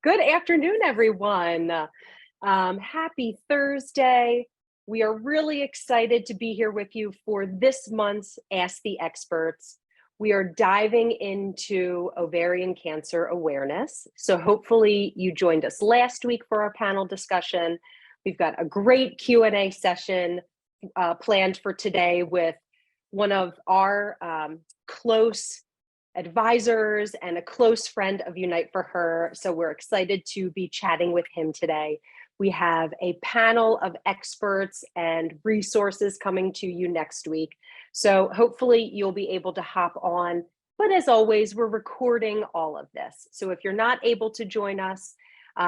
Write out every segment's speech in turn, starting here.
Good afternoon, everyone. Happy Thursday. We are really excited to be here with you for this month's Ask the Experts. We are diving into ovarian cancer awareness. So hopefully you joined us last week for our panel discussion. We've got a great Q&A session planned for today with one of our close advisors and a close friend of Unite for Her. So we're excited to be chatting with him today. We have a panel of experts and resources coming to you next week. So hopefully you'll be able to hop on. But as always, we're recording all of this. So if you're not able to join us,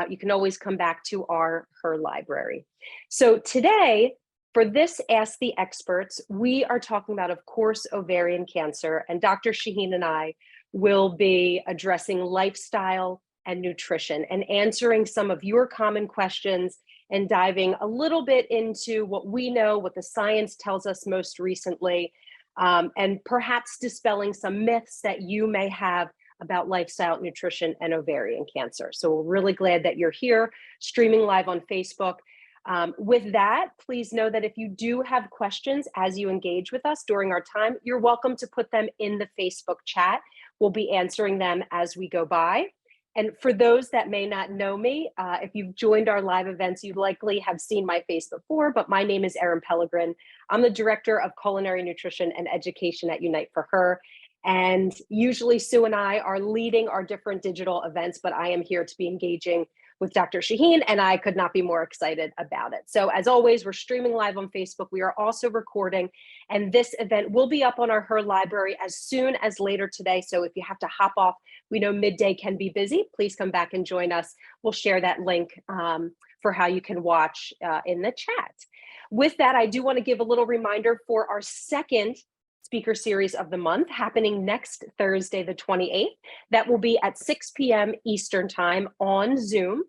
you can always come back to our Her library. So today, for this Ask the Experts, we are talking about, of course, ovarian cancer, and Dr. Shahin and I will be addressing lifestyle and nutrition and answering some of your common questions and diving a little bit into what we know, what the science tells us most recently, and perhaps dispelling some myths that you may have about lifestyle, nutrition, and ovarian cancer. So we're really glad that you're here, streaming live on Facebook. With that, please know that if you do have questions as you engage with us during our time, you're welcome to put them in the Facebook chat. We'll be answering them as we go by. And for those that may not know me, if you've joined our live events, you likely have seen my face before, but my name is Erin Pellegrin. I'm the Director of Culinary Nutrition and Education at Unite for Her. And usually Sue and I are leading our different digital events, but I am here to be engaging with Dr. Shahin, and I could not be more excited about it. So as always, we're streaming live on Facebook. We are also recording, and this event will be up on our Her library as soon as later today. So if you have to hop off, we know midday can be busy. Please come back and join us. We'll share that link for how you can watch in the chat. With that, I do want to give a little reminder for our second speaker series of the month happening next Thursday, the 28th. That will be at 6 p.m. Eastern time on Zoom.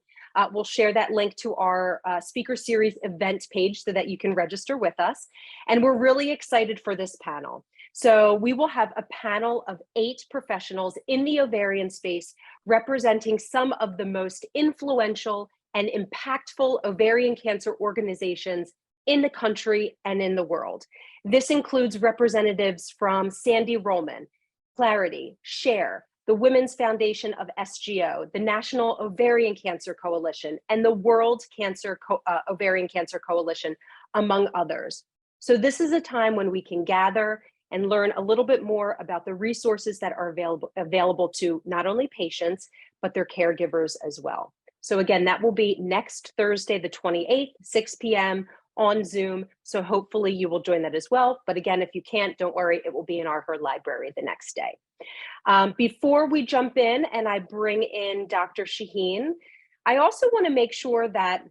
We'll share that link to our speaker series event page so that you can register with us. And we're really excited for this panel. So we will have a panel of 8 professionals in the ovarian space representing some of the most influential and impactful ovarian cancer organizations in the country and in the world. This includes representatives from Sandy Rollman, Clarity, Share, the Women's Foundation of SGO, the National Ovarian Cancer Coalition, and the World Ovarian Cancer Coalition, among others. So this is a time when we can gather and learn a little bit more about the resources that are available to not only patients, but their caregivers as well. So again, that will be next Thursday, the 28th, 6 p.m. on Zoom. So hopefully you will join that as well. But again, if you can't, don't worry, it will be in our Her library the next day. Before we jump in and I bring in Dr. Shahin, I also want to make sure that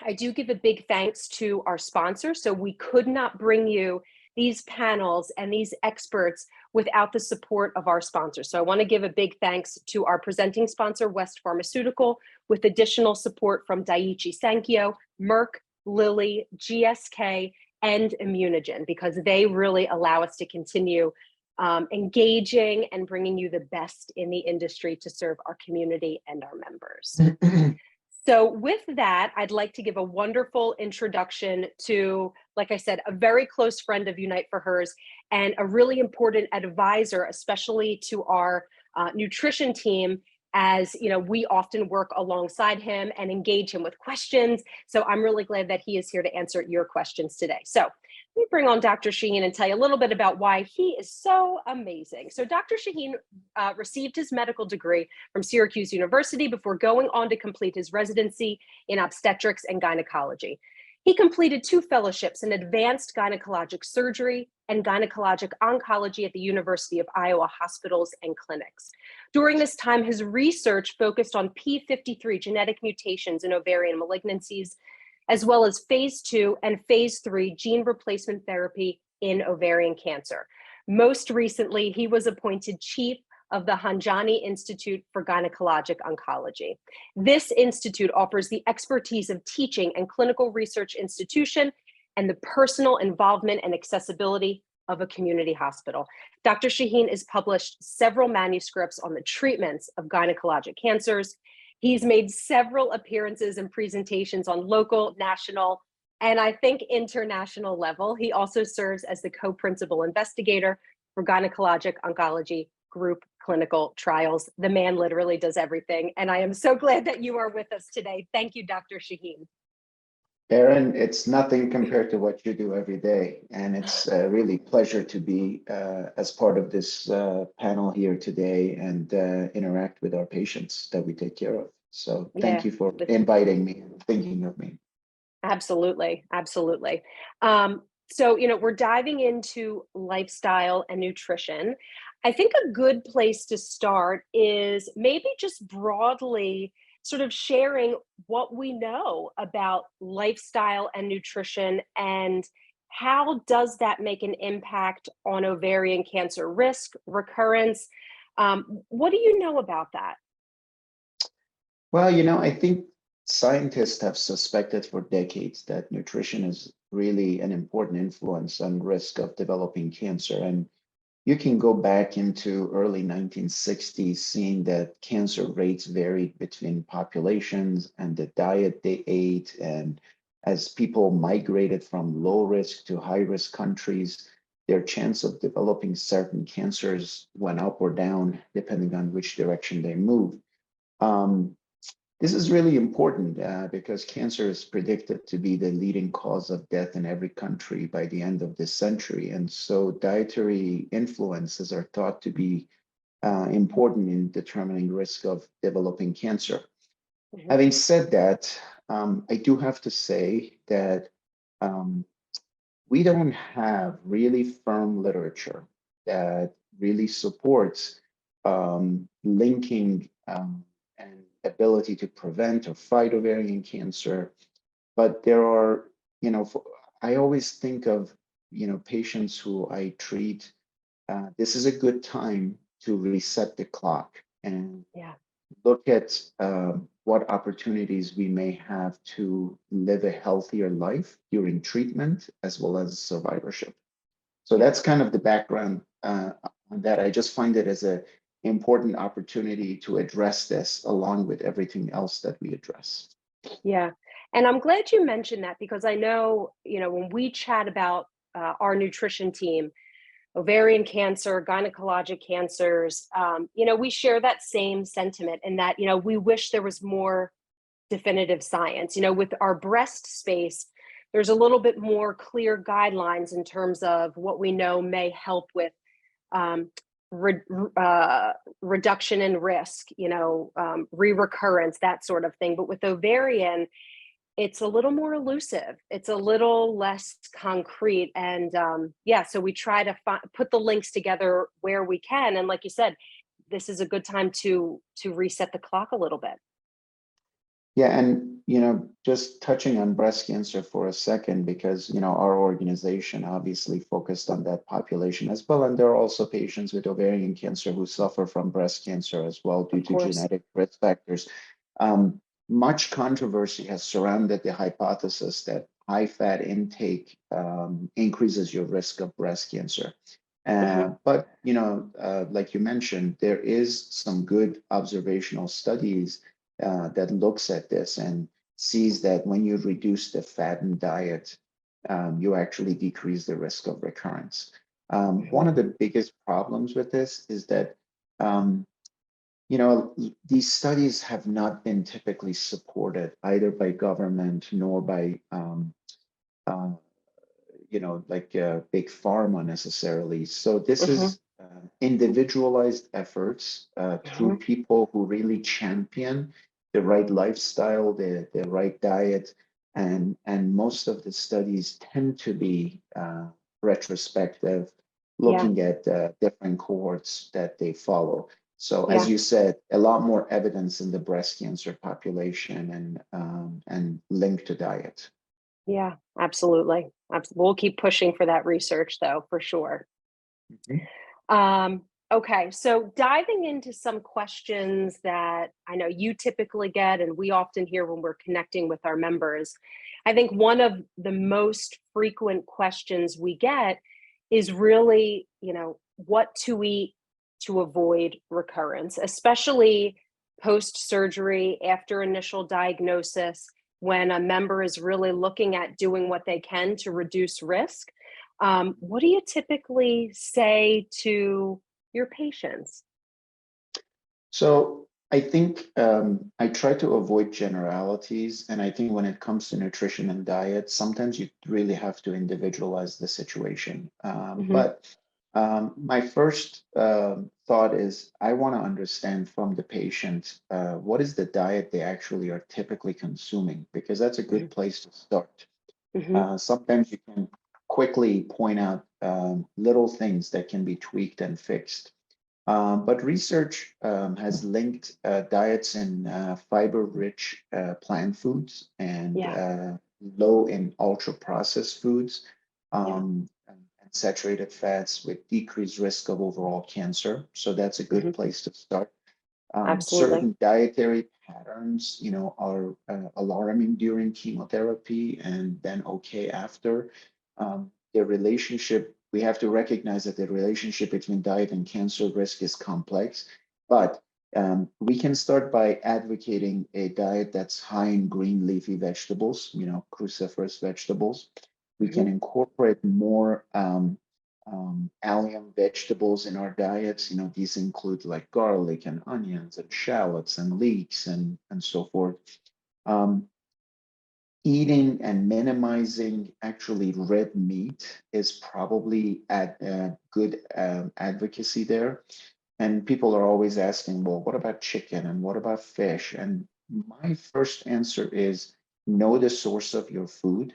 I do give a big thanks to our sponsor. So we could not bring you these panels and these experts without the support of our sponsors. So I want to give a big thanks to our presenting sponsor, West Pharmaceutical, with additional support from Daiichi Sankyo, Merck, Lilly, GSK, and Immunogen, because they really allow us to continue engaging and bringing you the best in the industry to serve our community and our members. So with that, I'd like to give a wonderful introduction to, like I said, a very close friend of Unite for Hers and a really important advisor, especially to our nutrition team, as you know, we often work alongside him and engage him with questions. So I'm really glad that he is here to answer your questions today. So let me bring on Dr. Shahin and tell you a little bit about why he is so amazing. So Dr. Shahin received his medical degree from Syracuse University before going on to complete his residency in obstetrics and gynecology. He completed 2 fellowships in advanced gynecologic surgery and gynecologic oncology at the University of Iowa hospitals and clinics. During this time, his research focused on P53 genetic mutations in ovarian malignancies, as well as phase 2 and phase 3 gene replacement therapy in ovarian cancer. Most recently, he was appointed chief of the Hanjani Institute for Gynecologic Oncology. This institute offers the expertise of teaching and clinical research institution and the personal involvement and accessibility of a community hospital. Dr. Shahin has published several manuscripts on the treatments of gynecologic cancers. He's made several appearances and presentations on local, national, and I think international level. He also serves as the co-principal investigator for gynecologic oncology group clinical trials. The man literally does everything. And I am so glad that you are with us today. Thank you, Dr. Shahin. Erin, it's nothing compared to what you do every day. And it's a really pleasure to be as part of this panel here today and interact with our patients that we take care of. So thank Yeah, you for inviting me and thinking of me. absolutely. Absolutely. So, we're diving into lifestyle and nutrition. I think a good place to start is maybe just broadly sort of sharing what we know about lifestyle and nutrition and how does that make an impact on ovarian cancer risk, recurrence? What do you know about that? Well, I think scientists have suspected for decades that nutrition is really an important influence on risk of developing cancer. And you can go back into early 1960s, seeing that cancer rates varied between populations and the diet they ate. And as people migrated from low risk to high risk countries, their chance of developing certain cancers went up or down, depending on which direction they moved. Um, this is really important because cancer is predicted to be the leading cause of death in every country by the end of this century. And so dietary influences are thought to be important in determining risk of developing cancer. Mhm. Having said that, I do have to say that um, we don't have really firm literature that really supports linking and ability to prevent or fight ovarian cancer. But there are, I always think of, patients who I treat. This is a good time to reset the clock and Yeah. look at what opportunities we may have to live a healthier life during treatment as well as survivorship. So Yeah. that's kind of the background on that. I just find it as an important opportunity to address this along with everything else that we address. Yeah. And I'm glad you mentioned that because I know, when we chat about our nutrition team, ovarian cancer, gynecologic cancers, we share that same sentiment in that, we wish there was more definitive science. With our breast space, there's a little bit more clear guidelines in terms of what we know may help with um, re- reduction in risk, re-recurrence, that sort of thing. But with ovarian, it's a little more elusive. It's a little less concrete. And yeah, so we try to put the links together where we can. And like you said, this is a good time to reset the clock a little bit. Yeah, and just touching on breast cancer for a second, because our organization obviously focused on that population as well, and there are also patients with ovarian cancer who suffer from breast cancer as well due Of to course. genetic risk factors. Much controversy has surrounded the hypothesis that high fat intake increases your risk of breast cancer. Hmm. But like you mentioned, there is some good observational studies that looks at this and sees that when you reduce the fat in diet, you actually decrease the risk of recurrence. Hmm. One of the biggest problems with this is that these studies have not been typically supported either by government nor by uh, like big pharma necessarily. So this Hmm. is individualized efforts through Hmm. people who really champion the right lifestyle, the right diet, and most of the studies tend to be retrospective, Yeah. looking at different cohorts that they follow. So as Yeah. you said, a lot more evidence in the breast cancer population and linked to diet. Yeah. Absolutely. We'll keep pushing for that research, though, for sure. Mhm. Okay, so diving into some questions that I know you typically get, and we often hear when we're connecting with our members. I think one of the most frequent questions we get is really, what to eat to avoid recurrence, especially post-surgery, after initial diagnosis, when a member is really looking at doing what they can to reduce risk. What do you typically say to your patients? So I think I try to avoid generalities. And I think when it comes to nutrition and diet, sometimes you really have to individualize the situation. Hmm. But my first thought is I want to understand from the patient what is the diet they actually are typically consuming, because that's a Hmm. good place to start. Hmm. Sometimes you can quickly point out little things that can be tweaked and fixed. But research has linked diets in fiber-rich plant foods and Yeah, low in ultra-processed foods yeah. and saturated fats with decreased risk of overall cancer. So that's a good Hmm. place to start. Absolutely. Certain dietary patterns, are alarming during chemotherapy and then okay after. The relationship, we have to recognize that the relationship between diet and cancer risk is complex, but we can start by advocating a diet that's high in green leafy vegetables, cruciferous vegetables. We can Hmm. incorporate more allium vegetables in our diets. These include like garlic and onions and shallots and leeks and so forth. Um, Eating and minimizing actually red meat is probably at good advocacy there. And people are always asking, well, what about chicken and what about fish? And my first answer is know the source of your food.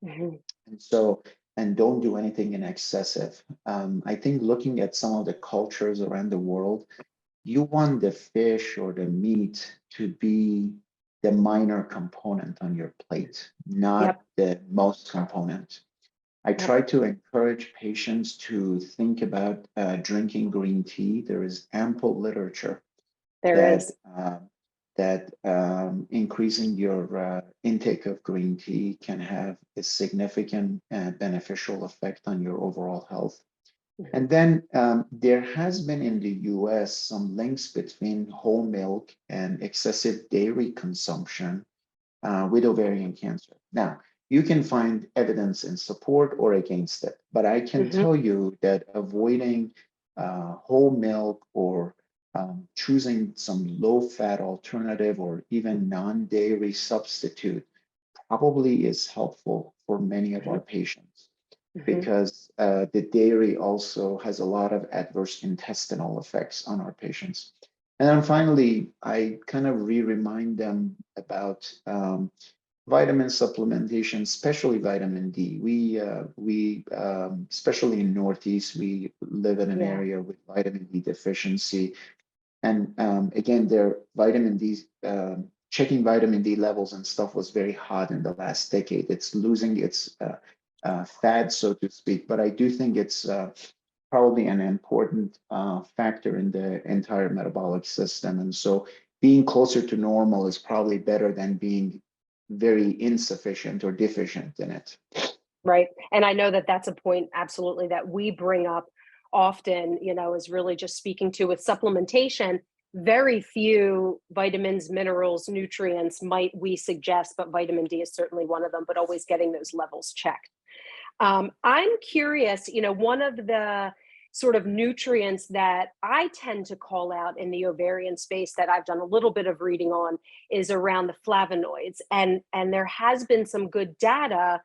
Hmm. And so, and don't do anything in excessive. I think looking at some of the cultures around the world, you want the fish or the meat to be the minor component on your plate, not Yep, the most component. I yep. try to encourage patients to think about drinking green tea. There is ample literature There that is. increasing your intake of green tea can have a significant beneficial effect on your overall health. Hmm. And then there has been in the US some links between whole milk and excessive dairy consumption with ovarian cancer. Now, you can find evidence in support or against it, but I can Hmm. tell you that avoiding whole milk or choosing some low fat alternative or even non dairy substitute probably is helpful for many of Hmm. our patients Hmm. because the dairy also has a lot of adverse intestinal effects on our patients. And then finally, I kind of remind them about vitamin supplementation, especially vitamin D. Especially in Northeast, we live in an Yeah. area with vitamin D deficiency. And again, their vitamin D, checking vitamin D levels and stuff was very hot in the last decade. It's losing its fad, so to speak. But I do think it's probably an important factor in the entire metabolic system. And so being closer to normal is probably better than being very insufficient or deficient in it. Right. And I know that that's a point absolutely that we bring up often, is really just speaking to with supplementation. Very few vitamins, minerals, nutrients might we suggest, but vitamin D is certainly one of them, but always getting those levels checked. I'm curious, one of the sort of nutrients that I tend to call out in the ovarian space that I've done a little bit of reading on is around the flavonoids. And there has been some good data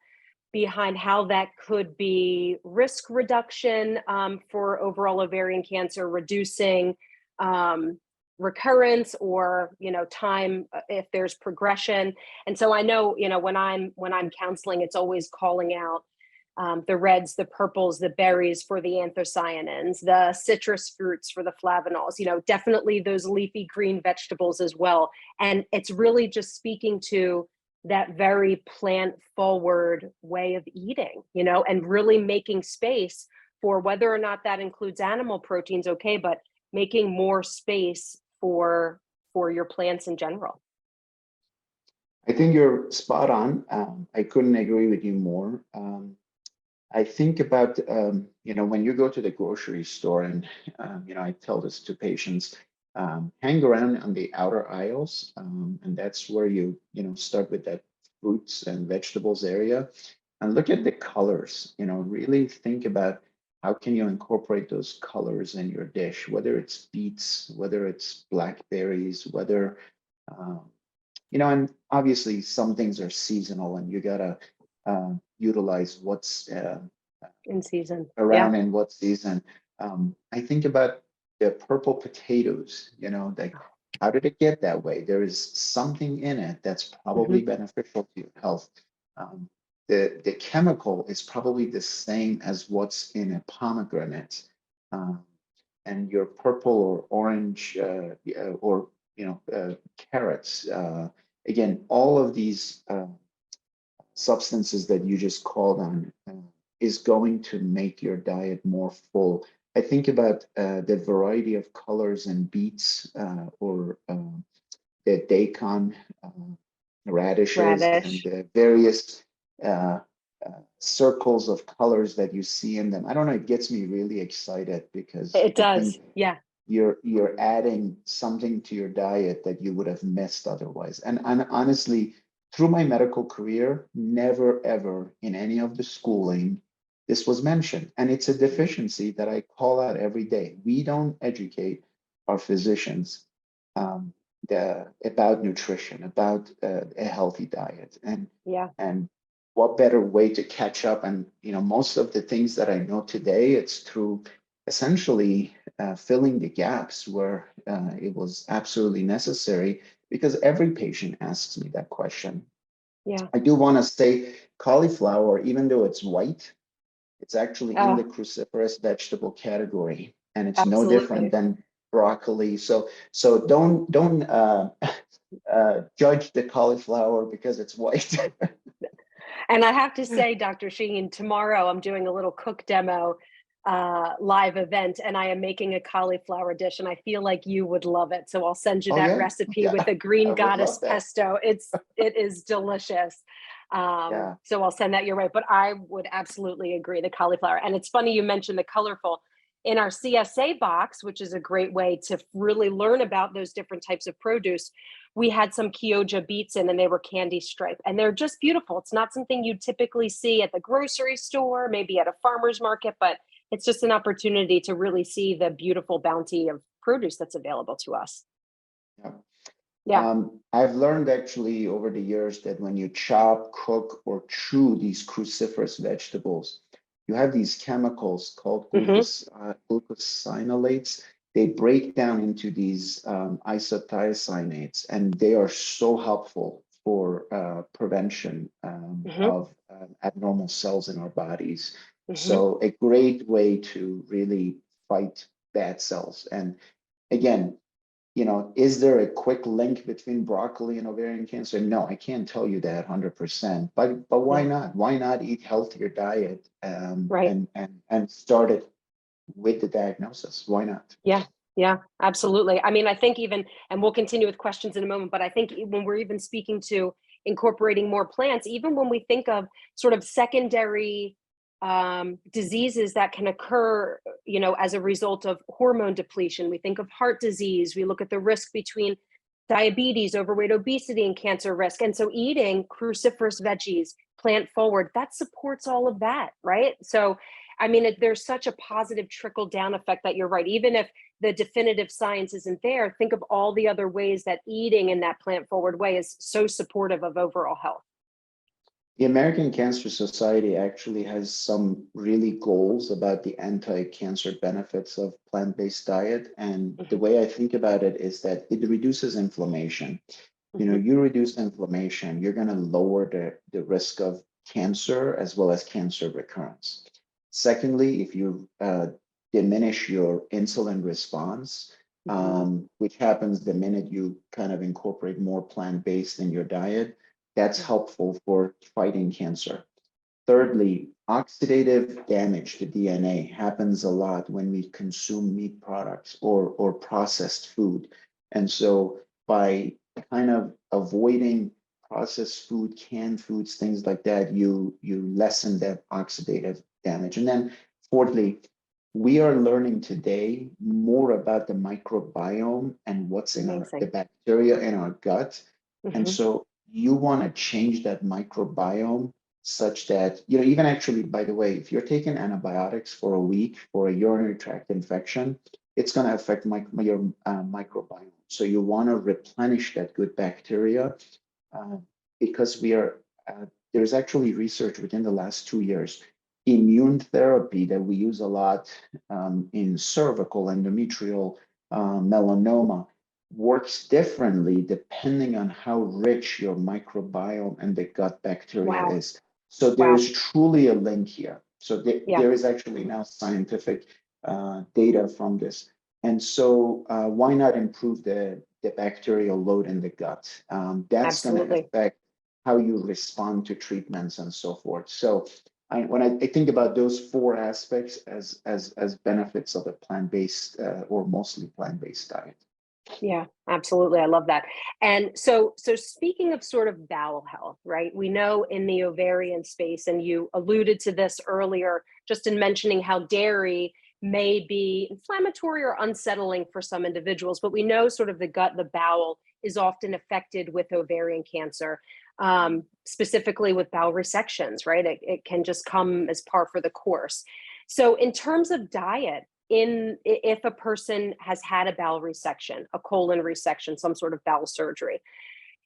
behind how that could be risk reduction for overall ovarian cancer, reducing um, recurrence or time if there's progression. And so I know when I'm counseling, it's always calling out the reds, the purples, the berries for the anthocyanins, the citrus fruits for the flavonols. Definitely those leafy green vegetables as well. And it's really just speaking to that very plant forward way of eating, and really making space for whether or not that includes animal proteins, okay, but making more space for your plants in general. I think you're spot on. I couldn't agree with you more. I think about, when you go to the grocery store, and, I tell this to patients, hang around on the outer aisles, and that's where you start with that fruits and vegetables area, and look at the colors. Really think about how can you incorporate those colors in your dish, whether it's beets, whether it's blackberries, whether and obviously some things are seasonal, and you gotta utilize what's In season. Yeah. around in what season. I think about the purple potatoes, like how did it get that way? There is something in it that's probably Hmm. beneficial to your health. Um, the chemical is probably the same as what's in a pomegranate. Um, and your purple or orange or carrots. Again, all of these substances that you just called on is going to make your diet more full. I think about the variety of colors and beets or the daikon radishes and Radish. the various uh, circles of colors that you see in them. I don't know, it gets me really excited because It I does. think Yeah. you're adding something to your diet that you would have missed otherwise. And honestly, through my medical career, never ever in any of the schooling this was mentioned. And it's a deficiency that I call out every day. We don't educate our physicians um, about nutrition, about a healthy diet, Yeah. and what better way to catch up. And most of the things that I know today, it's through essentially filling the gaps where it was absolutely necessary, because every patient asks me that question. Yeah. I do want to say cauliflower, even though it's white, it's actually in the Oh, cruciferous vegetable category, and it's no different absolutely. than broccoli. So don't judge the cauliflower because it's white. And I have to say, Dr. Sheen, tomorrow I'm doing a little cook demo live event, and I am making a cauliflower dish, and I feel like you would love it. So I'll send you Oh that yeah, recipe with yeah, the green I would goddess love that. pesto. It is delicious. Yeah. So I'll send that your way. But I would absolutely agree, the cauliflower. And it's funny you mentioned the colorful. In our CSA box, which is a great way to really learn about those different types of produce, we had some Kyoja beets in, and they were candy stripe, and they're just beautiful. It's not something you typically see at the grocery store, maybe at a farmer's market, but it's just an opportunity to really see the beautiful bounty of produce that's available to us. Yeah. Yeah. I've learned actually over the years that when you chop, cook, or chew these cruciferous vegetables, you have these chemicals called Hmm. glucosinolates. They break down into these isothiocyanates, and they are so helpful for prevention Hmm. of abnormal cells in our bodies. Hmm. So a great way to really fight bad cells. And again, is there a quick link between broccoli and ovarian cancer? No, I can't tell you that 100%. But why Yeah. not? Why not eat healthier diet Right. and start it with the diagnosis? Why not? Yeah. Yeah, absolutely. I mean, I think even, and we'll continue with questions in a moment, but I think when we're even speaking to incorporating more plants, even when we think of sort of secondary diseases that can occur, as a result of hormone depletion, we think of heart disease, we look at the risk between diabetes, overweight, obesity, and cancer risk. And so eating cruciferous veggies, plant forward, that supports all of that, right? So I mean, there's such a positive trickle down effect that you're right. Even if the definitive science isn't there, think of all the other ways that eating in that plant forward way is so supportive of overall health. The American Cancer Society actually has some really goals about the anti-cancer benefits of plant-based diet. And the Hmm. way I think about it is that it reduces inflammation. Hmm. You reduce inflammation, you're going to lower the risk of cancer as well as cancer recurrence. Secondly, if you diminish your insulin response, Hmm. which happens the minute you kind of incorporate more plant-based in your diet, that's Yeah. helpful for fighting cancer. Yeah. Thirdly, oxidative damage to DNA happens a lot when we consume meat products or processed food. And so by kind of avoiding processed food, canned foods, things like that, you lessen that oxidative damage. And then fourthly, we are learning today more about the microbiome and what's in the Amazing. bacteria in our gut. And Hmm. so you want to change that microbiome such that, even actually, by the way, if you're taking antibiotics for a week for a urinary tract infection, it's going to affect your microbiome. So you want to replenish that good bacteria uh, because there's actually research within the last 2 years. Immune therapy that we use a lot in cervical, endometrial, melanoma works differently depending on how rich your microbiome and the gut bacteria Wow. is. So there Wow. is truly a link here. So Yeah. there is actually now scientific data from this. And so why not improve the bacterial load in the gut? That's going to Absolutely. affect how you respond to treatments and so forth. So when I think about those four aspects as benefits of a plant-based or mostly plant-based diet. Yeah, absolutely. I love that. And so speaking of sort of bowel health, right? We know in the ovarian space, and you alluded to this earlier, just in mentioning how dairy may be inflammatory or unsettling for some individuals, but we know sort of the gut, the bowel is often affected with ovarian cancer, specifically with bowel resections, right? It can just come as par for the course. So in terms of diet, if a person has had a bowel resection, a colon resection, some sort of bowel surgery,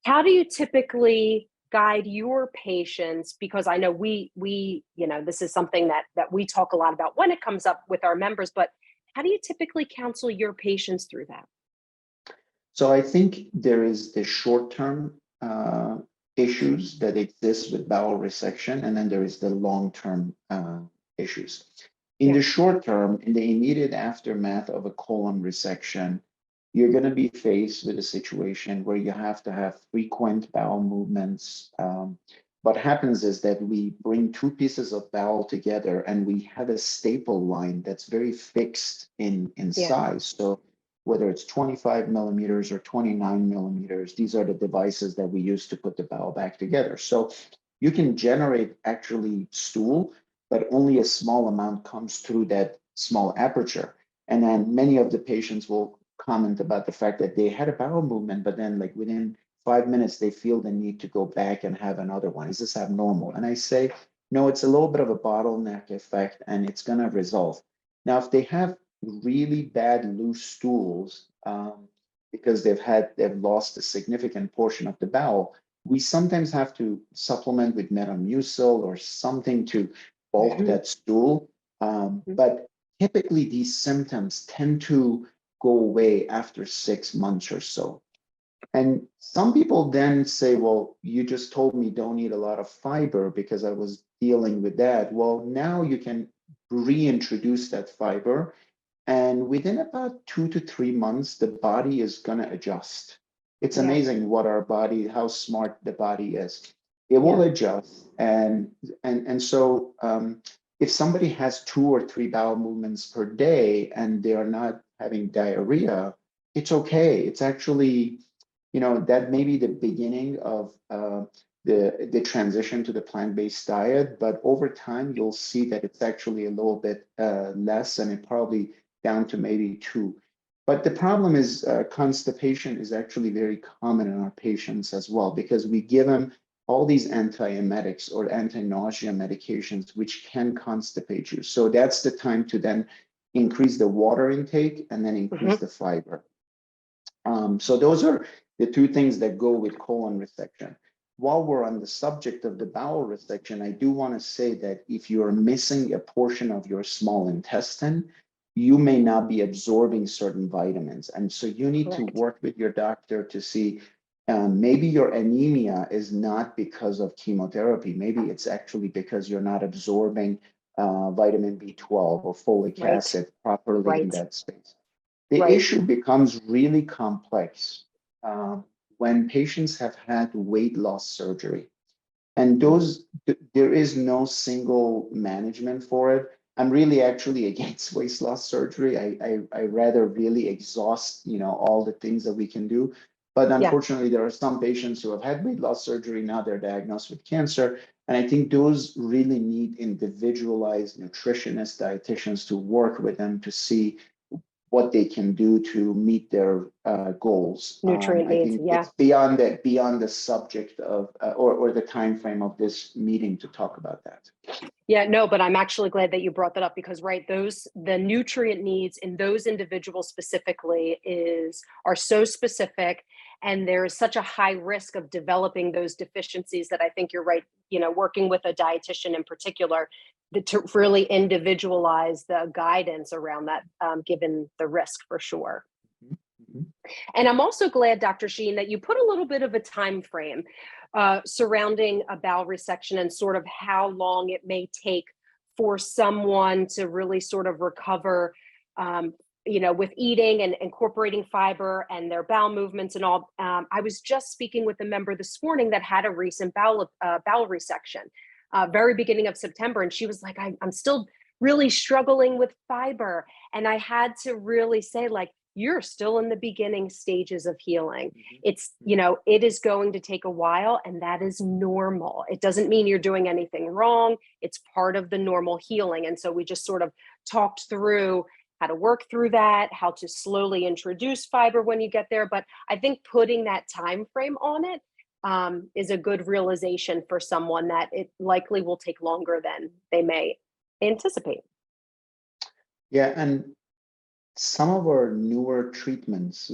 how do you typically guide your patients? Because I know this is something that we talk a lot about when it comes up with our members, but how do you typically counsel your patients through that? So I think there is the short-term issues that exist with bowel resection, and then there is the long-term issues. In Yeah. the short term, in the immediate aftermath of a colon resection, you're going to be faced with a situation where you have to have frequent bowel movements. What happens is that we bring two pieces of bowel together and we have a staple line that's very fixed in Yeah. size. So whether it's 25 millimeters or 29 millimeters, these are the devices that we use to put the bowel back together. So you can generate actually stool, but only a small amount comes through that small aperture. And then many of the patients will comment about the fact that they had a bowel movement, but then like within 5 minutes, they feel the need to go back and have another one. Is this abnormal? And I say, no, it's a little bit of a bottleneck effect and it's going to resolve. Now, if they have really bad loose stools because they've lost a significant portion of the bowel, we sometimes have to supplement with metamucil or something to bulk Hmm. that stool. But typically, these symptoms tend to go away after 6 months or so. And some people then say, well, you just told me don't eat a lot of fiber because I was dealing with that. Well, now you can reintroduce that fiber. And within about 2 to 3 months, the body is going to adjust. It's Yeah. amazing what our body, how smart the body is. It will Yeah. adjust. And so if somebody has 2 or 3 bowel movements per day and they are not having diarrhea, it's okay. It's actually, that may be the beginning of the transition to the plant-based diet, but over time you'll see that it's actually a little bit less, and it probably down to maybe 2. But the problem is constipation is actually very common in our patients as well because we give them all these antiemetics or anti-nausea medications which can constipate you. So that's the time to then increase the water intake and then increase Hmm. the fiber. So those are the two things that go with colon resection. While we're on the subject of the bowel resection, I do want to say that if you're missing a portion of your small intestine, you may not be absorbing certain vitamins. And so you need to Correct. work with your doctor to see maybe your anemia is not because of chemotherapy. Maybe it's actually because you're not absorbing vitamin B12 or folic Right. acid properly in Right. that space. The Right. issue becomes really complex when patients have had weight loss surgery. And there is no single management for it. I'm really actually against weight loss surgery. I rather really exhaust, all the things that we can do. But Yeah. unfortunately, there are some patients who have had weight loss surgery, now they're diagnosed with cancer. And I think those really need individualized nutritionists, dietitians to work with them to see what they can do to meet their goals. Nutrient I needs. think Yeah. it's beyond the subject of or the time frame of this meeting to talk about that. Yeah, no, but I'm actually glad that you brought that up because, right, the nutrient needs in those individuals specifically are so specific, and there is such a high risk of developing those deficiencies that I think you're right, working with a dietitian in particular to really individualize the guidance around that, given the risk for sure. Mm-hmm. And I'm also glad, Dr. Sheen, that you put a little bit of a time frame surrounding a bowel resection and sort of how long it may take for someone to really sort of recover, with eating and incorporating fiber and their bowel movements and all. I was just speaking with a member this morning that had a recent bowel resection, very beginning of September, and she was like, I'm still really struggling with fiber. And I had to really say, like, you're still in the beginning stages of healing. It's, it is going to take a while, and that is normal. It doesn't mean you're doing anything wrong. It's part of the normal healing. And so we just sort of talked through how to work through that, how to slowly introduce fiber when you get there. But I think putting that time frame on it is a good realization for someone that it likely will take longer than they may anticipate. Yeah, and some of our newer treatments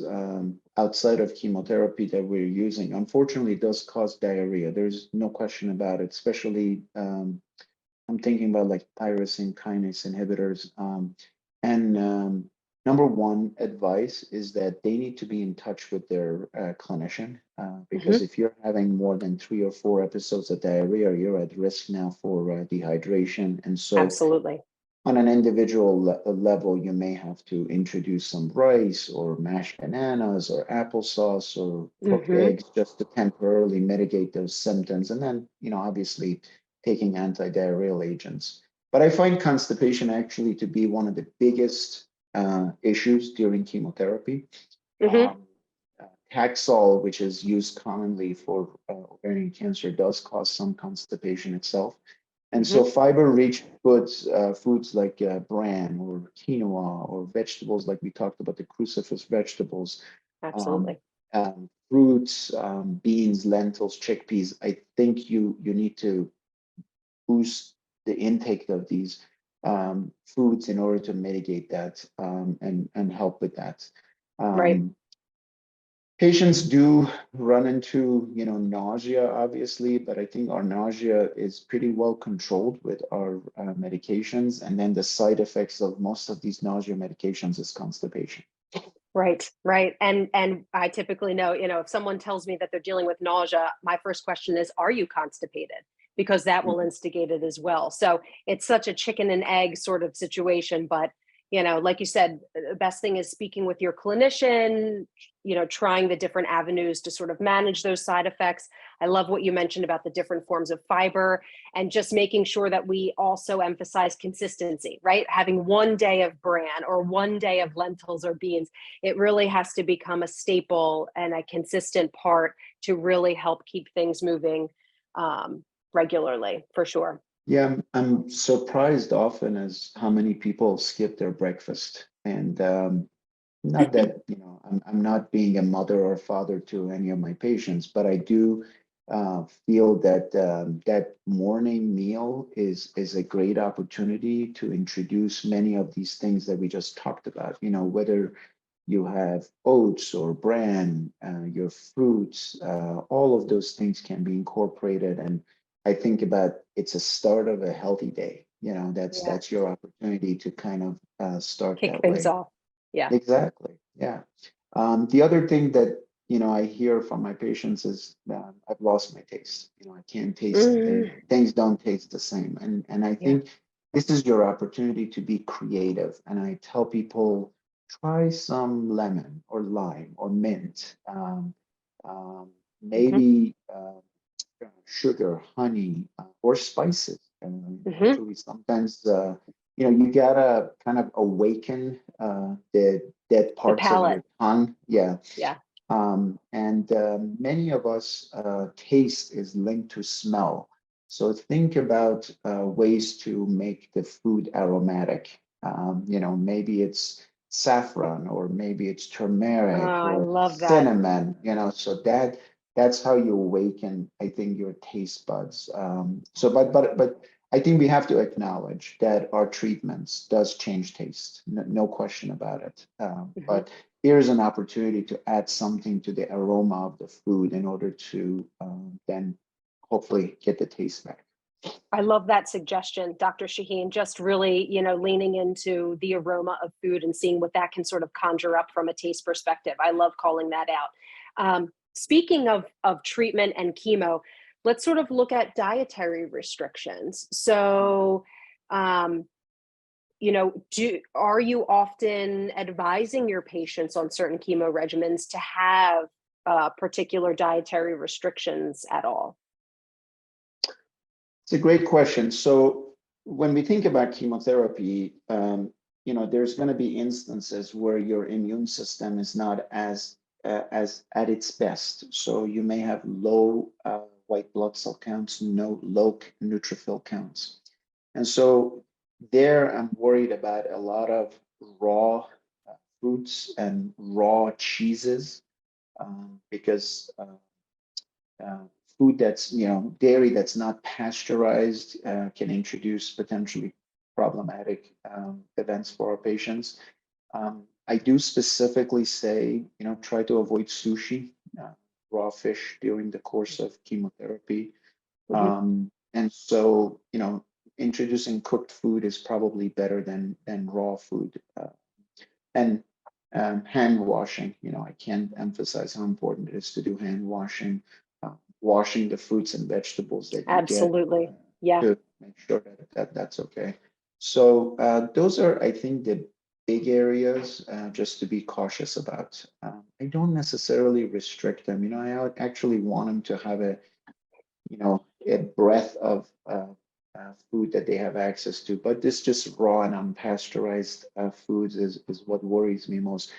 outside of chemotherapy that we're using, unfortunately, does cause diarrhea. There's no question about it, especially I'm thinking about like tyrosine kinase inhibitors. And number one advice is that they need to be in touch with their clinician because if you're having more than 3 or 4 episodes of diarrhea, you're at risk now for dehydration. And so Absolutely. on an individual level, you may have to introduce some rice or mashed bananas or applesauce or cooked eggs just to temporarily mitigate those symptoms. And then, obviously taking antidiarrheal agents. But I find constipation actually to be one of the biggest issues during chemotherapy. Taxol, which is used commonly for ovarian cancer, does cause some constipation itself. And so fiber-rich foods like bran or quinoa or vegetables like we talked about, the cruciferous vegetables, Absolutely. fruits, beans, lentils, chickpeas. I think you need to boost the intake of these foods in order to mitigate that and help with that. Right. Patients do run into, nausea, obviously, but I think our nausea is pretty well controlled with our medications. And then the side effects of most of these nausea medications is constipation. Right, right. And I typically know, if someone tells me that they're dealing with nausea, my first question is, are you constipated? Because that will instigate it as well. So it's such a chicken and egg sort of situation. But, like you said, the best thing is speaking with your clinician, trying the different avenues to sort of manage those side effects. I love what you mentioned about the different forms of fiber and just making sure that we also emphasize consistency, right? Having one day of bran or one day of lentils or beans, it really has to become a staple and a consistent part to really help keep things moving regularly, for sure. Yeah, I'm surprised often as how many people skip their breakfast. And not that, I'm not being a mother or father to any of my patients, but I do feel that that morning meal is a great opportunity to introduce many of these things that we just talked about, whether you have oats or bran, your fruits, all of those things can be incorporated. And I think about it's a start of a healthy day. Yeah. That's your opportunity to kind of start Kick that things way. off. Yeah. Exactly. Yeah. The other thing that I hear from my patients is I've lost my taste. I can't taste things don't taste the same. And I Yeah. think this is your opportunity to be creative. And I tell people try some lemon or lime or mint, maybe sugar, honey, or spices. And actually, sometimes you gotta kind of awaken the dead The parts of palate. your tongue. Yeah. Yeah. Many of us, taste is linked to smell. So think about ways to make the food aromatic. Maybe it's saffron, or maybe it's Oh, turmeric I or love that. cinnamon, so that's how you awaken, I think, your taste buds. But I think we have to acknowledge that our treatments does change taste, no question about it. Mhm. But here's an opportunity to add something to the aroma of the food in order to then hopefully get the taste back. I love that suggestion, Dr. Shaheen, just really, leaning into the aroma of food and seeing what that can sort of conjure up from a taste perspective. I love calling that out. Speaking of treatment and chemo, let's sort of look at dietary restrictions. So, um, are you often advising your patients on certain chemo regimens to have particular dietary restrictions at all? It's a great question. So when we think about chemotherapy, there's going to be instances where your immune system is not as at its best. So you may have low white blood cell counts, no low neutrophil counts, and so there I'm worried about a lot of raw fruits and raw cheeses, because uh, food that's, dairy that's not pasteurized can introduce potentially problematic events for our patients. I do specifically say, try to avoid sushi, raw fish during the course of chemotherapy. Mhm. And so, introducing cooked food is probably better than raw food. And hand washing, I can't emphasize how important it is to do hand washing, washing the fruits and vegetables that you get, Absolutely. Yeah. to make sure that that's okay. So those are, I think, the big areas just to be cautious about. I don't necessarily restrict them. Actually want them to have a breadth of food that they have access to. But this just raw and unpasteurized foods is what worries me most.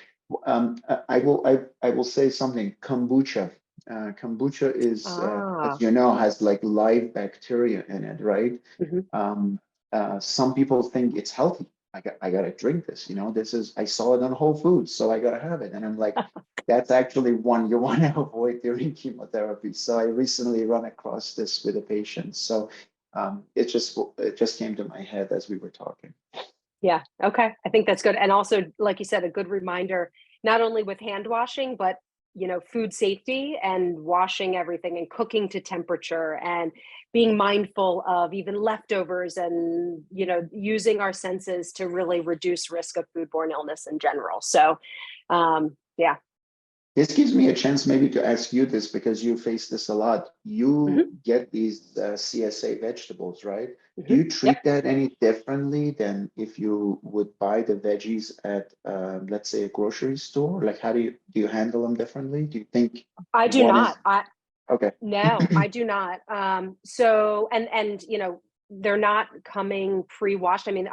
I will say something. Kombucha. Kombucha is, as Ah. you know, has like live bacteria in it, right? Mhm. Um, some people think it's healthy. I gotta drink this. I saw it on Whole Foods, so I gotta have it. And I'm like, that's actually one you want to avoid during chemotherapy. So I recently run across this with a patient. So it just came to my head as we were talking. Yeah. Okay. I think that's good. And also, like you said, a good reminder, not only with hand washing, but food safety and washing everything and cooking to temperature and being mindful of even leftovers and, using our senses to really reduce risk of foodborne illness in general. So, yeah. This gives me a chance maybe to ask you this, because you face this a lot. You Hmm. get these CSA vegetables, right? Do Hmm. you Yep. treat that any differently than if you would buy the veggies at, let's say, a grocery store? Like, how do you handle them differently? Do you think I do one not. is okay? No, I do not. So and they're not coming pre-washed. I mean,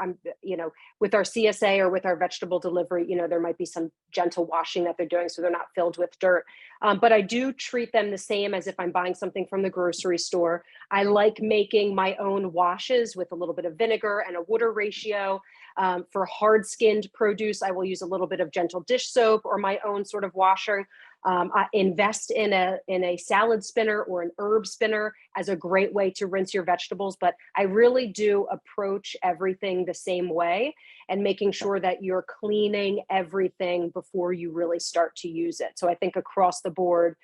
with our CSA or with our vegetable delivery, there might be some gentle washing that they're doing, so they're not filled with dirt. But I do treat them the same as if I'm buying something from the grocery store. I like making my own washes with a little bit of vinegar and a water ratio. For hard-skinned produce, I will use a little bit of gentle dish soap or my own sort of washer. I invest in a salad spinner or an herb spinner as a great way to rinse your vegetables. But I really do approach everything the same way and making sure that you're cleaning everything before you really start to use it. So I think across the board,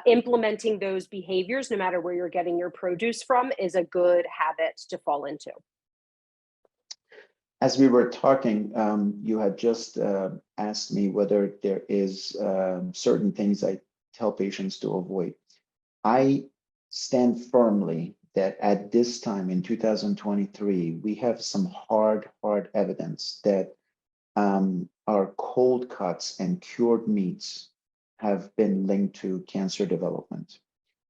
implementing those behaviors, no matter where you're getting your produce from, is a good habit to fall into. As we were talking, you had just asked me whether there is certain things I tell patients to avoid. I stand firmly that at this time in 2023, we have some hard evidence that our cold cuts and cured meats have been linked to cancer development.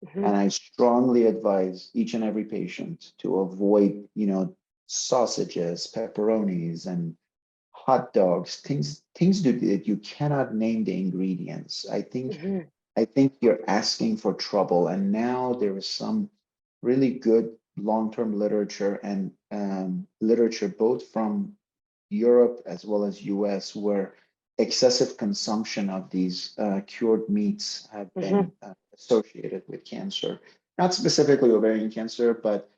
Mhm. And I strongly advise each and every patient to avoid, sausages, pepperonis, and hot dogs, things that you cannot name the ingredients. Mhm. I think you're asking for trouble. And now there is some really good long-term literature and literature both from Europe as well as US, where excessive consumption of these cured meats have Mhm. been associated with cancer. Not specifically ovarian cancer, but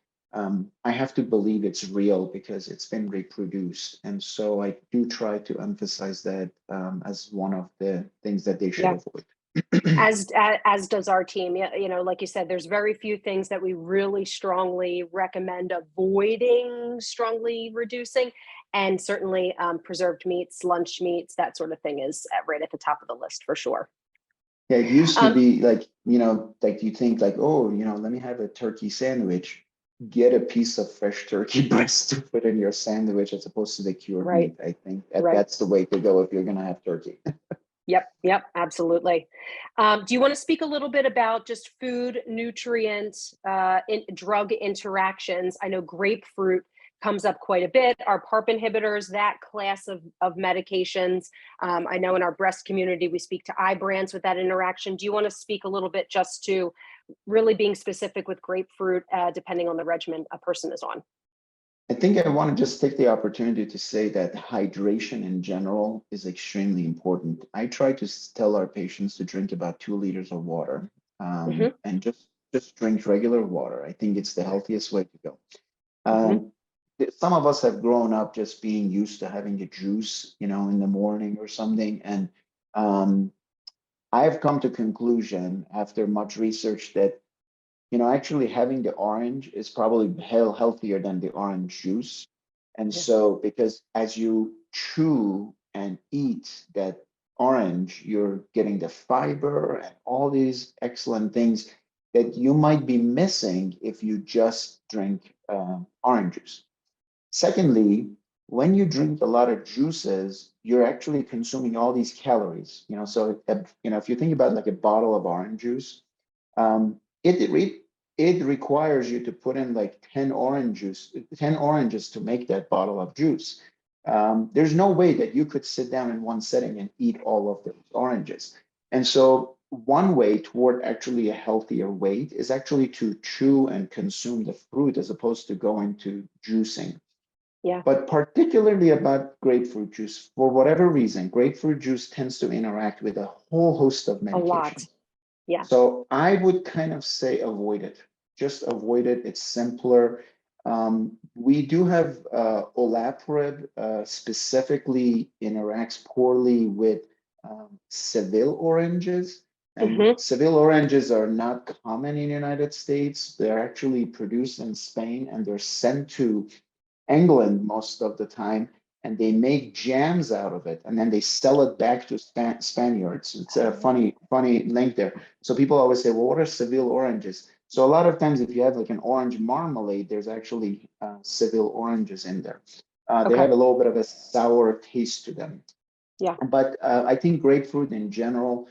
I have to believe it's real because it's been reproduced. And so I do try to emphasize that as one of the things that they should Yeah. avoid. As does our team. Yeah, like you said, there's very few things that we really strongly recommend avoiding, strongly reducing, and certainly preserved meats, lunch meats, that sort of thing is right at the top of the list for sure. Yeah, it used to Um, be like, like you think like, oh, let me have a turkey sandwich. Get a piece of fresh turkey breast to put in your sandwich as opposed to the cured right, meat. I think right. that's the way to go if you're gonna have turkey. Yep, yep, absolutely. Do you want to speak a little bit about just food, nutrients, drug interactions? I know grapefruit comes up quite a bit. Our PARP inhibitors, that class of medications. I know in our breast community, we speak to Ibrance with that interaction. Do you want to speak a little bit just to really being specific with grapefruit, depending on the regimen a person is on? I think I want to just take the opportunity to say that hydration in general is extremely important. I try to tell our patients to drink about 2 liters of water, Hmm. and just drink regular water. I think it's the healthiest way to go. Hmm. Um, some of us have grown up just being used to having a juice, in the morning or something. And um, I've come to conclusion after much research that, actually having the orange is probably healthier than the orange juice. And Yeah, so, because as you chew and eat that orange, you're getting the fiber and all these excellent things that you might be missing if you just drink orange juice. Secondly, when you drink a lot of juices, you're actually consuming all these calories. So if you think about like a bottle of orange juice, it requires you to put in like 10 oranges to make that bottle of juice. There's no way that you could sit down in one setting and eat all of those oranges. And so one way toward actually a healthier weight is actually to chew and consume the fruit as opposed to going to juicing. yeah, But particularly about grapefruit juice, for whatever reason, grapefruit juice tends to interact with a whole host of a lot. medications. Yeah. So I would kind of say avoid it. Just avoid it. It's simpler. We do have olaparib specifically interacts poorly with Seville oranges. And Hmm. Seville oranges are not common in the United States. They're actually produced in Spain and they're sent to England most of the time, and they make jams out of it, and then they sell it back to Spaniards. It's a funny link there. So people always say, "Well, what are Seville oranges?" So a lot of times, if you have like an orange marmalade, there's actually Seville oranges in there. They Okay. have a little bit of a sour taste to them. Yeah. But I think grapefruit in general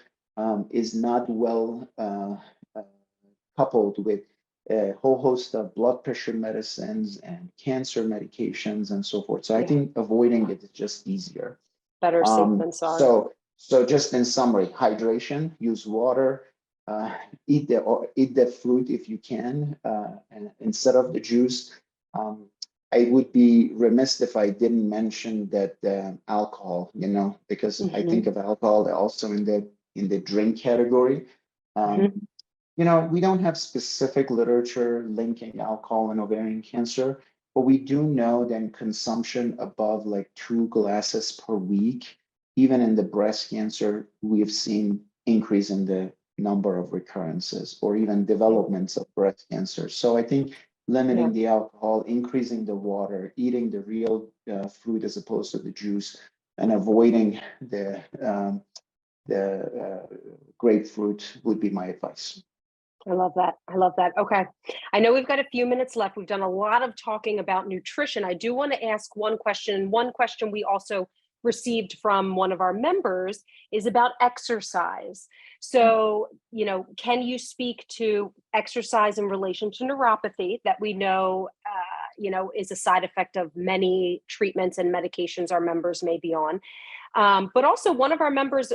is not well uh, coupled with a whole host of blood pressure medicines and cancer medications and so forth. So I Yeah. think avoiding it is just easier. Better safe than sorry. So just in summary, hydration, use water, uh, eat the fruit if you can, and instead of the juice. Um, I would be remiss if I didn't mention that alcohol, because I Hmm. think of alcohol also in the drink category. Hmm. Um, we don't have specific literature linking alcohol and ovarian cancer, but we do know that consumption above like 2 glasses per week, even in the breast cancer, we have seen increase in the number of recurrences or even Yeah. developments of breast cancer. So I think Yeah. limiting the alcohol, increasing the water, eating the real fruit as opposed to the juice, and avoiding the grapefruit would be my advice. I love that. I love that. Okay. I know we've got a few minutes left. We've done a lot of talking about nutrition. I do want to ask one question. One question we also received from one of our members is about exercise. So, can you speak to exercise in relation to neuropathy that we know is a side effect of many treatments and medications our members may be on. But also, one of our members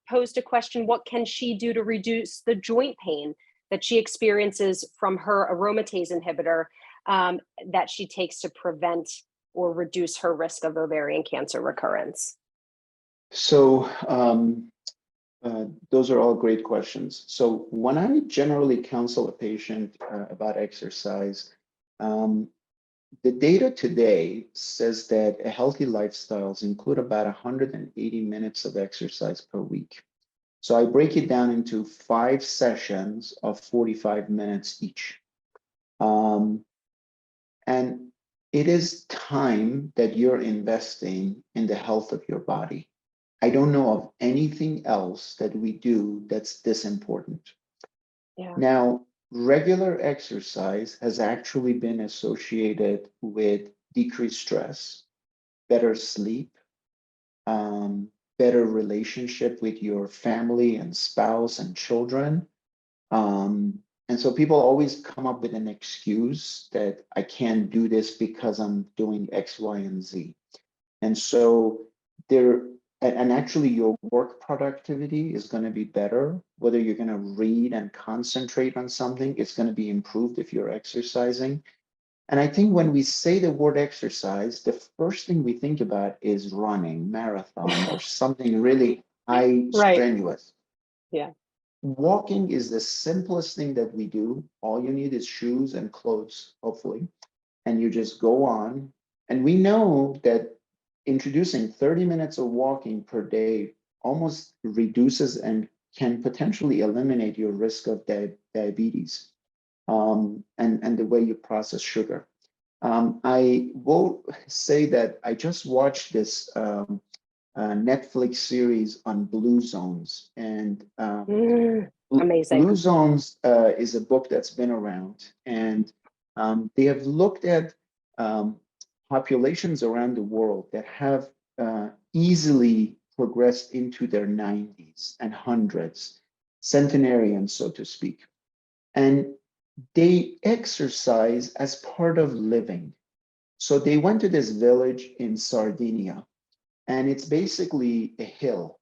posed a question: what can she do to reduce the joint pain that she experiences from her aromatase inhibitor that she takes to prevent or reduce her risk of ovarian cancer recurrence? So those are all great questions. So when I generally counsel a patient about exercise, the data today says that a healthy lifestyles include about 180 minutes of exercise per week. So I break it down into 5 sessions of 45 minutes each. And it is time that you're investing in the health of your body. I don't know of anything else that we do that's this important. Yeah. Now, regular exercise has actually been associated with decreased stress, better sleep, better relationship with your family and spouse and children. And so people always come up with an excuse that I can't do this because I'm doing X, Y, and Z. And so there, and actually your work productivity is going to be better. Whether you're going to read and concentrate on something, it's going to be improved if you're exercising. And I think when we say the word exercise, the first thing we think about is running, marathon, or something really high Right. strenuous. Yeah. Walking is the simplest thing that we do. All you need is shoes and clothes, hopefully, and you just go on. And we know that introducing 30 minutes of walking per day almost reduces and can potentially eliminate your risk of diabetes and the way you process sugar. I will say that I just watched this Netflix series on blue zones, and Amazing. Blue Zones is a book that's been around, and they have looked at um, populations around the world that have easily progressed into their 90s and hundreds, centenarians, so to speak. And they exercise as part of living. So they went to this village in Sardinia, and it's basically a hill,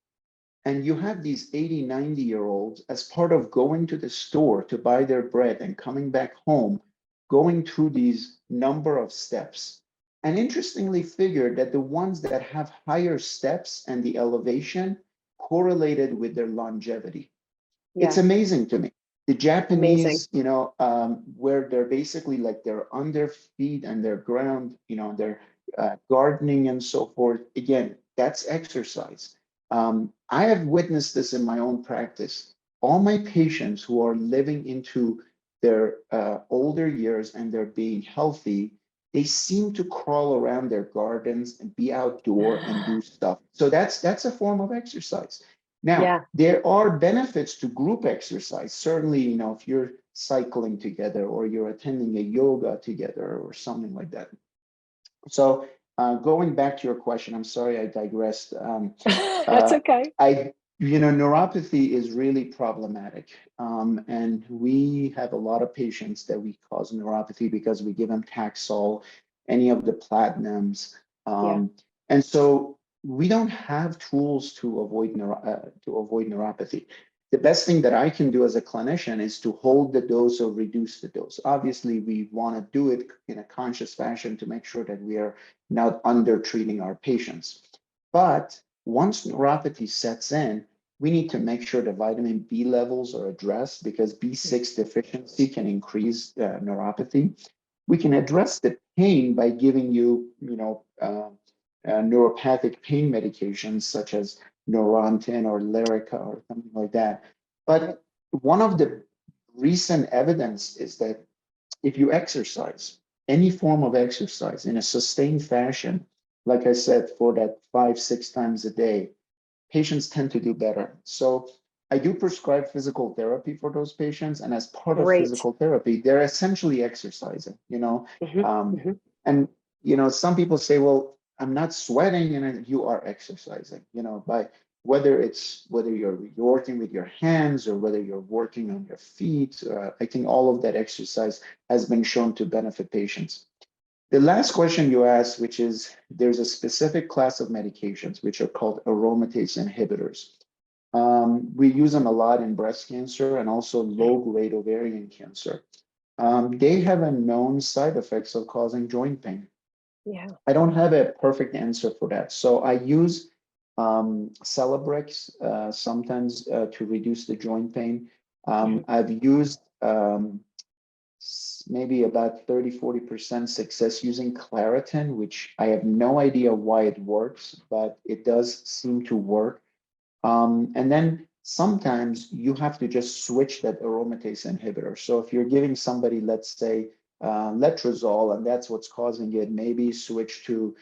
and you have these 80, 90-year-olds as part of going to the store to buy their bread and coming back home, going through these number of steps. And interestingly figured that the ones that have higher steps and the elevation correlated with their longevity. It's Yeah. amazing to me. The Amazing. Japanese, where they're basically like they're on their feet and their ground, they're gardening and so forth. Again, that's exercise. I have witnessed this in my own practice. All my patients who are living into their older years and they're being healthy, they seem to crawl around their gardens and be outdoor and do stuff. So that's a form of exercise. Now, Yeah. there are benefits to group exercise. Certainly, if you're cycling together or you're attending a yoga together or something like that. So going back to your question, I'm sorry I digressed. That's Uh, okay. Neuropathy is really problematic. And we have a lot of patients that we cause neuropathy because we give them Taxol, any of the platinums. Yeah. And so we don't have tools to avoid neuropathy. The best thing that I can do as a clinician is to hold the dose or reduce the dose. Obviously, we want to do it in a conscious fashion to make sure that we are not under treating our patients. But once neuropathy sets in, we need to make sure the vitamin B levels are addressed because B6 deficiency can increase neuropathy. We can address the pain by giving you, neuropathic pain medications such as Neurontin or Lyrica or something like that. But one of the recent evidence is that if you exercise, any form of exercise in a sustained fashion, like I said, for that 5, 6 times a day, patients tend to do better. So I do prescribe physical therapy for those patients. And as part of Great. physical therapy, they're essentially exercising, Hmm. um, Hmm. and, some people say, well, I'm not sweating, and you are exercising, by whether you're working with your hands or whether you're working on your feet. I think all of that exercise has been shown to benefit patients. The last question you asked, which is there's a specific class of medications which are called aromatase inhibitors. We use them a lot in breast cancer and also low-grade ovarian cancer. They have a known side effects of causing joint pain. Yeah. I don't have a perfect answer for that. So I use Celebrex sometimes to reduce the joint pain. Mhm. I've used maybe about 30–40% success using Claritin, which I have no idea why it works, but it does seem to work. And then sometimes you have to just switch that aromatase inhibitor. So if you're giving somebody, let's say, letrozole, and that's what's causing it, maybe switch to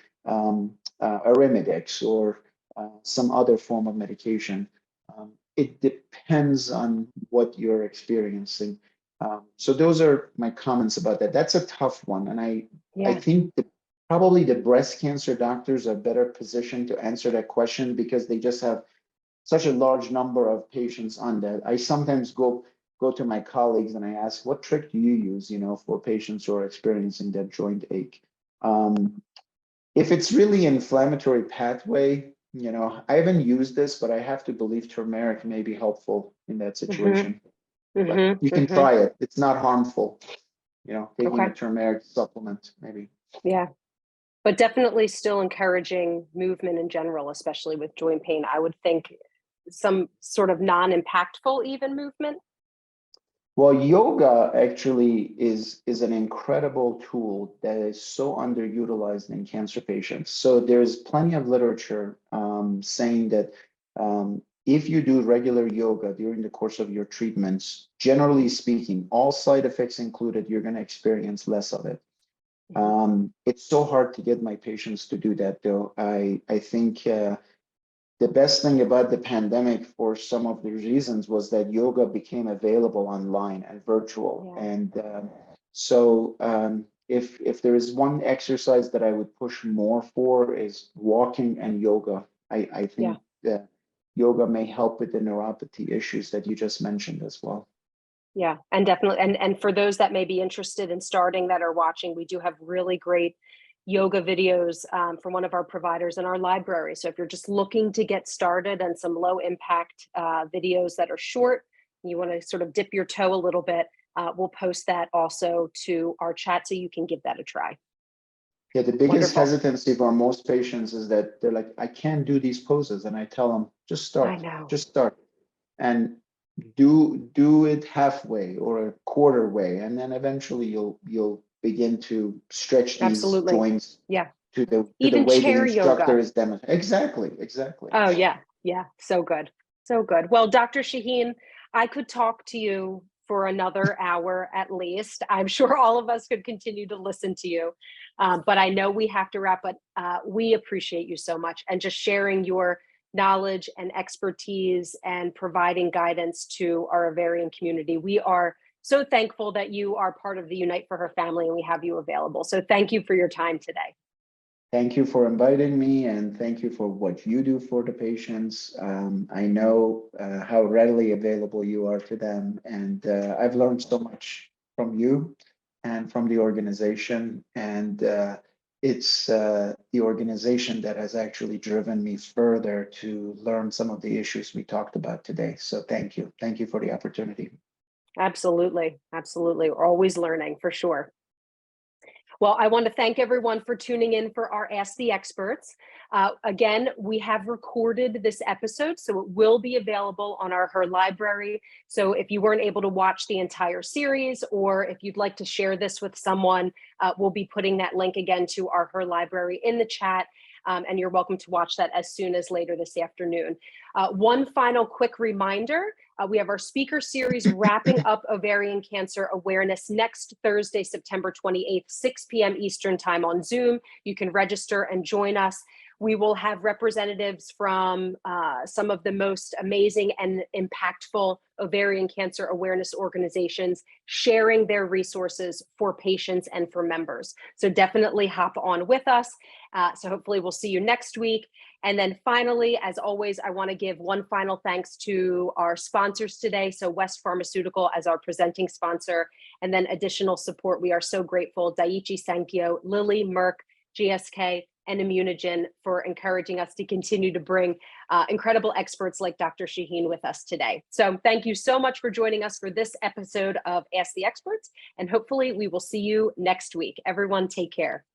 Arimidex or some other form of medication. It depends on what you're experiencing. So those are my comments about that. That's a tough one, and I Yeah. think probably the breast cancer doctors are better positioned to answer that question because they just have such a large number of patients on that. I sometimes go to my colleagues and I ask, what trick do you use, for patients who are experiencing that joint ache? If it's really inflammatory pathway, I haven't used this, but I have to believe turmeric may be helpful in that Hmm. situation. But Hmm. you can Hmm. try it. It's not harmful, taking Okay. a turmeric supplement, maybe. Yeah. But definitely still encouraging movement in general, especially with joint pain. I would think some sort of non-impactful even movement. Well, yoga actually is an incredible tool that is so underutilized in cancer patients. So there's plenty of literature saying that if you do regular yoga during the course of your treatments, generally speaking, all side effects included, you're going to experience less of it. Mhm. It's so hard to get my patients to do that, though. I think the best thing about the pandemic for some of the reasons was that yoga became available online and virtual. Yeah. And if there is one exercise that I would push more for is walking and yoga. I Yeah. think that yoga may help with the neuropathy issues that you just mentioned as well. Yeah, and definitely, and for those that may be interested in starting that are watching, we do have really great yoga videos from one of our providers in our library. So if you're just looking to get started and some low impact videos that are short, you want to sort of dip your toe a little bit, we'll post that also to our chat so you can give that a try. Yeah, the biggest Wonderful. hesitancy for most patients is that they're like, I can't do these poses. And I tell them, I just know. start. And do it halfway or a quarter way, and then eventually you'll begin to stretch these Absolutely. joints Yeah. to the Even way the chair instructor yoga. is demonstrating. Exactly. Oh, yeah. Yeah. So good. So good. Well, Dr. Shahin, I could talk to you for another hour at least. I'm sure all of us could continue to listen to you. But I know we have to wrap, but we appreciate you so much and just sharing your knowledge and expertise and providing guidance to our ovarian community. We are so thankful that you are part of the Unite for Her family and we have you available. So thank you for your time today. Thank you for inviting me, and thank you for what you do for the patients. I know how readily available you are to them, and I've learned so much from you and from the organization. And it's the organization that has actually driven me further to learn some of the issues we talked about today. So thank you. Thank you for the opportunity. Absolutely. Absolutely. We're always learning for sure. Well, I want to thank everyone for tuning in for our Ask the Experts. Again, we have recorded this episode, so it will be available on our Her Library. So if you weren't able to watch the entire series, or if you'd like to share this with someone, we'll be putting that link again to our Her Library in the chat. And you're welcome to watch that as soon as later this afternoon. One final quick reminder. We have our speaker series wrapping up ovarian cancer awareness next Thursday, September 28th, 6 p.m. Eastern time on Zoom. You can register and join us. We will have representatives from some of the most amazing and impactful ovarian cancer awareness organizations sharing their resources for patients and for members. So definitely hop on with us. So hopefully we'll see you next week. And then finally, as always, I want to give one final thanks to our sponsors today. So West Pharmaceutical as our presenting sponsor, and then additional support. We are so grateful. Daiichi Sankyo, Lilly, Merck, GSK, and Immunogen for encouraging us to continue to bring incredible experts like Dr. Shahin with us today. So thank you so much for joining us for this episode of Ask the Experts, and hopefully we will see you next week. Everyone, take care.